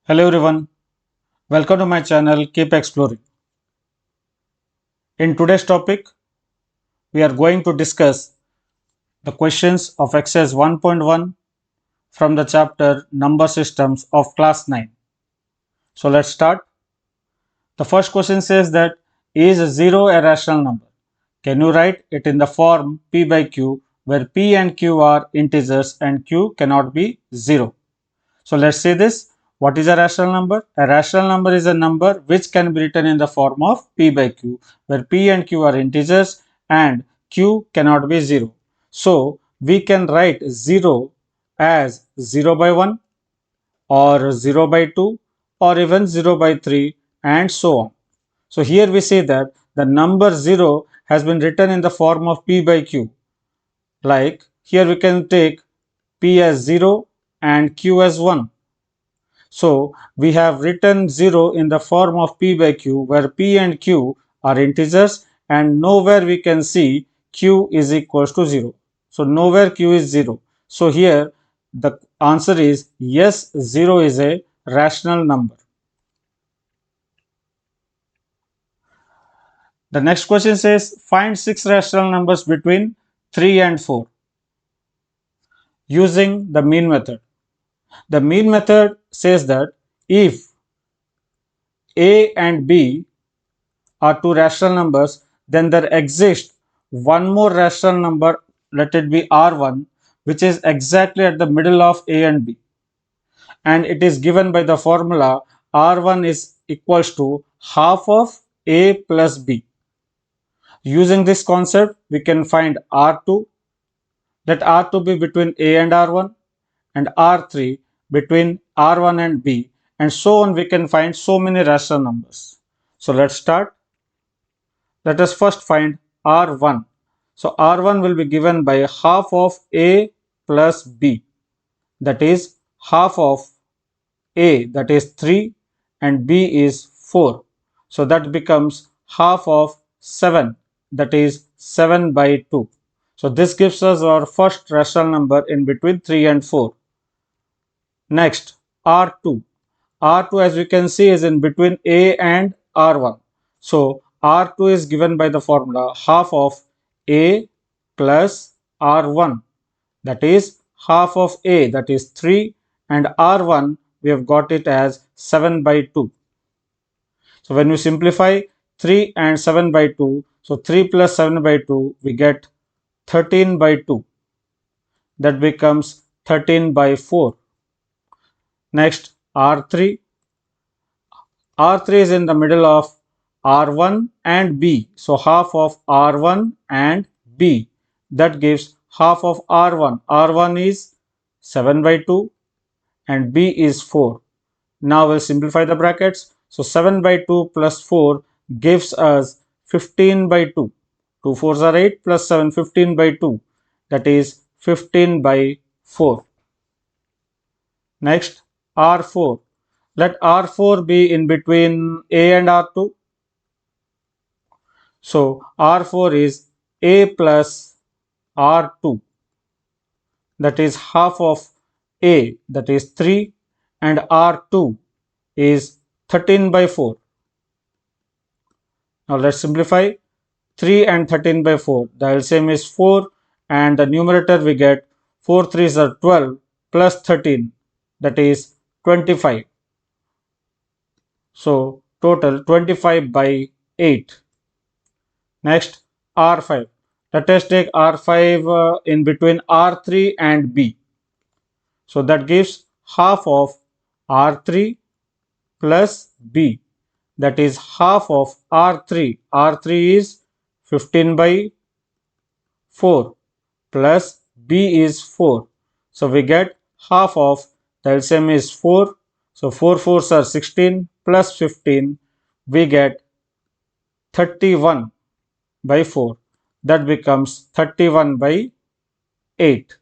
Hello everyone, welcome to my channel. Keep exploring. In today's topic, we are going to discuss the questions of exercise 1.1 from the chapter Number Systems of class 9. So let's start. The first question says that is 0 a rational number? Can you write it in the form p by q where p and q are integers and q cannot be 0? So let's say this. What is a rational number? A rational number is a number which can be written in the form of p by q, where p and q are integers and q cannot be 0. So we can write 0 as 0 by 1 or 0 by 2 or even 0 by 3 and so on. So here we say that the number 0 has been written in the form of p by q. Like here we can take p as 0 and q as 1. So we have written 0 in the form of p by q where p and q are integers and nowhere we can see q is equals to 0. So nowhere q is 0. So here the answer is yes, 0 is a rational number. The next question says find 6 rational numbers between 3 and 4 using the mean method. The mean method says that if a and b are two rational numbers, then there exists one more rational number, let it be R1, which is exactly at the middle of A and B. And it is given by the formula R1 is equals to half of A plus B. Using this concept, we can find R2, let R2 be between A and R1, and R3 between R1 and B, and so on. We can find so many rational numbers. So let's start. Let us first find R1. So R1 will be given by half of A plus B, that is half of A, that is 3, and B is 4. So that becomes half of 7, that is 7 by 2. So this gives us our first rational number in between 3 and 4. Next, R2. R2, as we can see, is in between A and R1. So R2 is given by the formula half of A plus R1, that is half of A, that is 3, and R1 we have got it as 7 by 2. So when we simplify 3 and 7 by 2, so 3 plus 7 by 2, we get 13 by 2. That becomes 13 by 4. Next, R3. R3 is in the middle of R1 and B. So half of R1 and B. That gives half of R1. R1 is 7 by 2 and B is 4. Now we'll simplify the brackets. So 7 by 2 plus 4 gives us 15 by 2. 2 4s are 8 plus 7, 15 by 2. That is 15 by 4. Next, R4. Let R4 be in between A and R2. So R4 is A plus R2, that is half of A, that is 3, and R2 is 13 by 4. Now let's simplify 3 and 13 by 4. The LCM is 4 and the numerator we get 4 3s are 12 plus 13, that is 25. So total 25 by 8. Next, R5. Let us take R5 in between R3 and B. So that gives half of R3 plus B, that is half of R3. R3 is 15 by 4 plus B is 4. So we get half of, the LCM is 4. So 4 4s are 16 plus 15. We get 31 by 4. That becomes 31 by 8.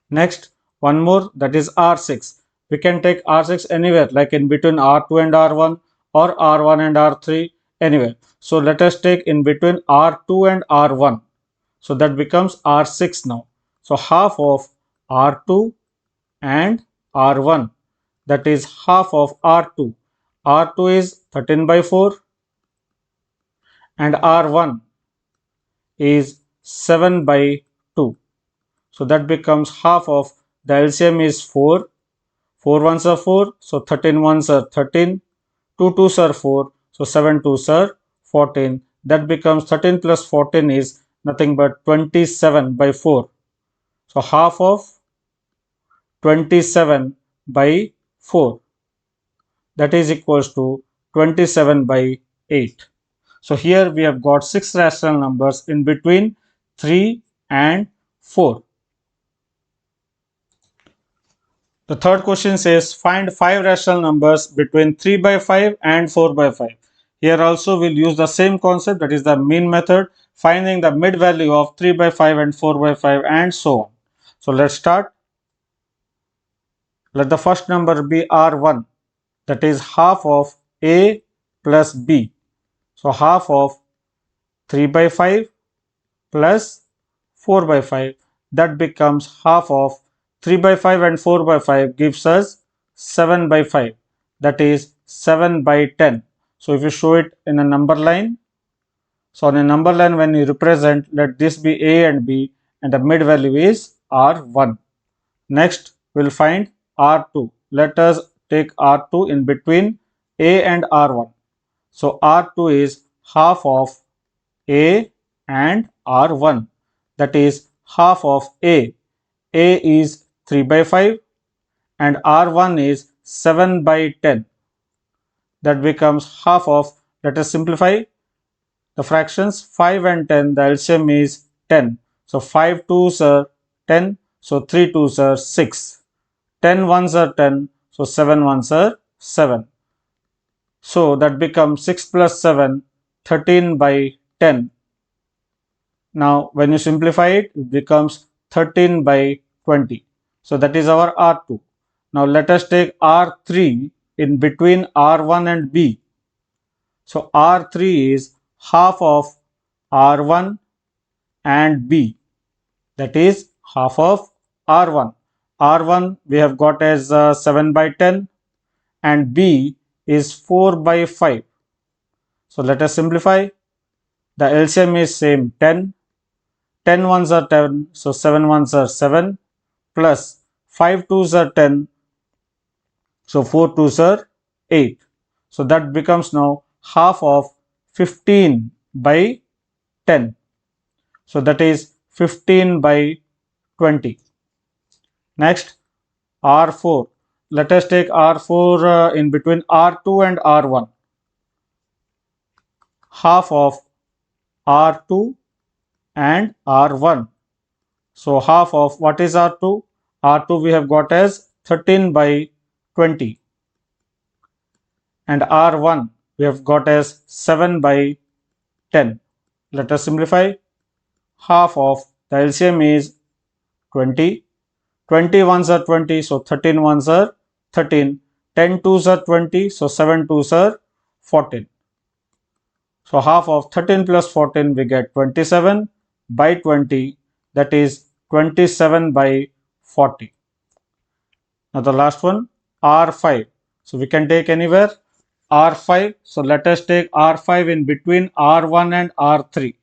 Next, one more, that is R6. We can take R6 anywhere, like in between R2 and R1 or R1 and R3, anywhere. So let us take in between R2 and R1. So that becomes R6 now. So half of R2 and R1, that is half of R2. R2 is 13 by 4 and R1 is 7 by 2. So that becomes half of, the LCM is 4. 4 ones are 4, so 13 ones are 13. 2 twos are 4, so 7 twos are 14. That becomes 13 plus 14 is nothing but 27 by 4. So half of 27 by 4, that is equals to 27 by 8. So here we have got 6 rational numbers in between 3 and 4. The third question says find 5 rational numbers between 3 by 5 and 4 by 5. Here also we'll use the same concept, that is the mean method, finding the mid value of 3 by 5 and 4 by 5 and so on. So let's start. Let the first number be R1, that is half of A plus B. So half of 3 by 5 plus 4 by 5, that becomes half of 3 by 5 and 4 by 5 gives us 7 by 5, that is 7 by 10. So if you show it in a number line, so on a number line when you represent, let this be A and B and the mid value is R1. Next we'll find R2. Let us take R2 in between A and R1. So R2 is half of A and R1, that is half of A. A is 3 by 5 and R1 is 7 by 10. That becomes half of, let us simplify the fractions, 5 and 10, the LCM is 10. So 5 twos are 10, so 3 twos are 6. 10 ones are 10, so 7 ones are 7. So that becomes 6 plus 7, 13 by 10. Now when you simplify it, it becomes 13 by 20. So that is our R2. Now let us take R3 in between R1 and B. So R3 is half of R1 and B, that is half of R1. R1 we have got as 7 by 10 and B is 4 by 5. So let us simplify. The LCM is same 10. 10 ones are 10, so 7 ones are 7 plus 5 twos are 10, so 4 twos are 8. So that becomes now half of 15 by 10. So that is 15 by 20. Next R4. Let us take R4 in between R2 and R1. Half of R2 and R1. So half of, what is R2? R2 we have got as 13 by 20 and R1 we have got as 7 by 10. Let us simplify. Half of, the LCM is 20. 20 ones are 20, so 13 ones are 13. 10 twos are 20, so 7 twos are 14. So half of 13 plus 14 we get 27 by 20, that is 27 by 40. Now the last one, R5. So we can take anywhere R5. So let us take R5 in between R1 and R3.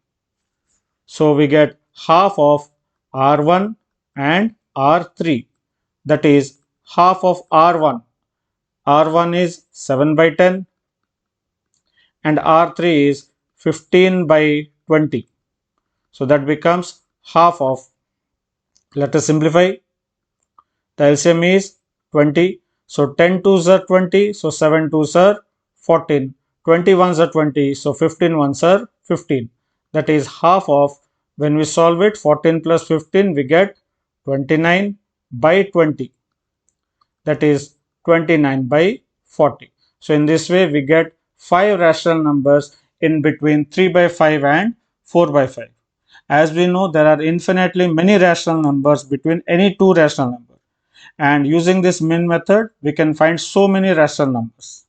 So we get half of R1 and R3, that is half of R1. R1 is 7 by 10 and R3 is 15 by 20. So that becomes half of, let us simplify. The LCM is 20. So 10 twos are 20, so 7 twos are 14. 20 ones are 20, so 15 ones are 15. That is half of, when we solve it, 14 plus 15 we get 29 by 20. That is 29 by 40. So in this way we get 5 rational numbers in between 3 by 5 and 4 by 5. As we know, there are infinitely many rational numbers between any two rational numbers. And using this min method, we can find so many rational numbers.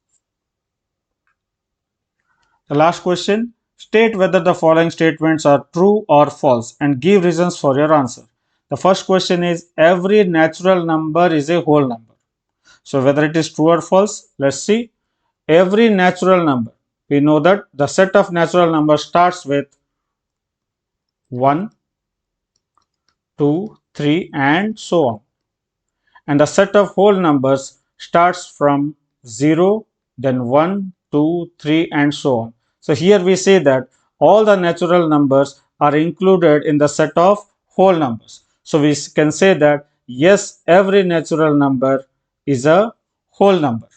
The last question, state whether the following statements are true or false and give reasons for your answer. The first question is, every natural number is a whole number. So whether it is true or false, let's see. Every natural number, we know that the set of natural numbers starts with 1, 2, 3 and so on. And the set of whole numbers starts from 0, then 1, 2, 3 and so on. So here we say that all the natural numbers are included in the set of whole numbers. So we can say that yes, every natural number is a whole number.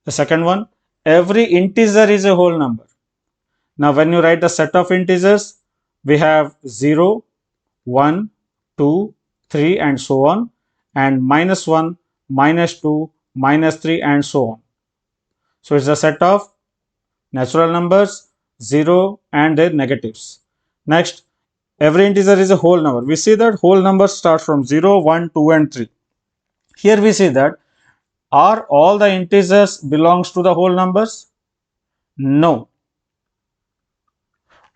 The second one, every integer is a whole number. Now when you write the set of integers, we have 0, 1, 2, 3 and so on, and -1, -2, -3 and so on. So it's a set of natural numbers, 0 and their negatives. Next, every integer is a whole number. We see that whole numbers start from 0, 1, 2 and 3. Here we see that are all the integers belongs to the whole numbers? No.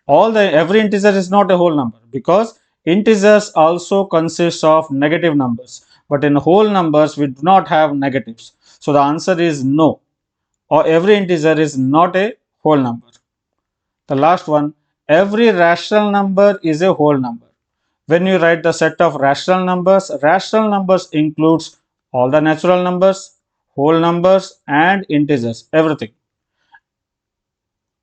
Every integer is not a whole number, because integers also consist of negative numbers, but in whole numbers we do not have negatives. So the answer is no, or every integer is not a whole number. The last one, every rational number is a whole number. When you write the set of rational numbers includes all the natural numbers, whole numbers and integers, everything.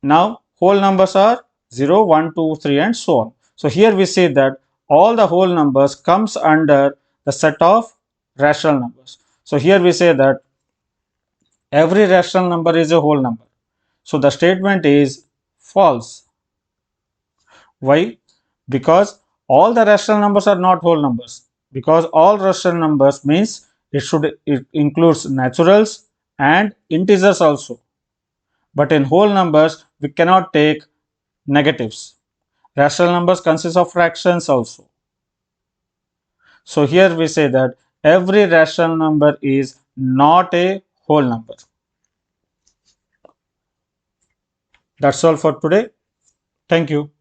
Now whole numbers are 0, 1, 2, 3 and so on. So here we say that all the whole numbers comes under the set of rational numbers. So here we say that every rational number is a whole number. So the statement is false. Why? Because all the rational numbers are not whole numbers. Because all rational numbers means it includes naturals and integers also. But in whole numbers we cannot take negatives. Rational numbers consist of fractions also. So here we say that every rational number is not a whole number. That's all for today. Thank you.